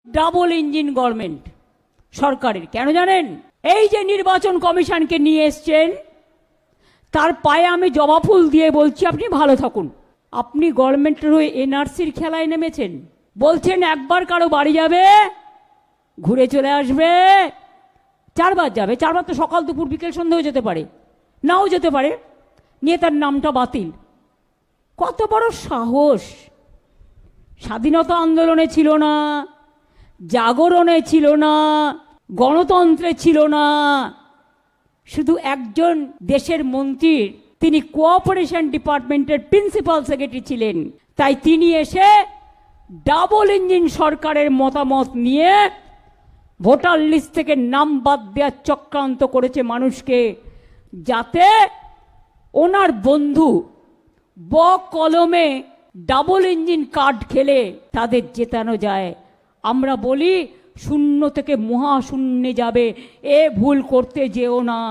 Double engine government সরকারের। কেন জানেন? এই যে নির্বাচন কমিশনকে নিয়ে এসছেন, তার পায়ে আমি জবা ফুল দিয়ে বলছি আপনি ভালো থাকুন। আপনি গভর্নমেন্টের হয়ে এনআরসির খেলায় নেমেছেন। বলছেন একবার কারো বাড়ি যাবে, ঘুরে চলে আসবে, 4 বার যাবে। 4 বার তো সকাল দুপুর বিকেল সন্ধ্যেও যেতে পারে, নাও যেতে পারে, নিয়ে তার নামটা বাতিল। কত বড় সাহস! স্বাধীনতা আন্দোলনে ছিল না, জাগরণে ছিল না, গণতন্ত্রে ছিল না, শুধু একজন দেশের মন্ত্রীর, তিনি কোঅপারেশন ডিপার্টমেন্টের প্রিন্সিপাল সেক্রেটারি ছিলেন। তাই তিনি এসে ডাবল ইঞ্জিন সরকারের মতামত নিয়ে ভোটার লিস্ট থেকে নাম বাদ দেওয়ার চক্রান্ত করেছে মানুষকে, যাতে ওনার বন্ধু কলমে ডাবল ইঞ্জিন কার্ড খেলে তাদের জেতানো যায়। আমরা বলি শূন্য থেকে মহাশূন্যে যাবে, এ ভুল করতে যেও না।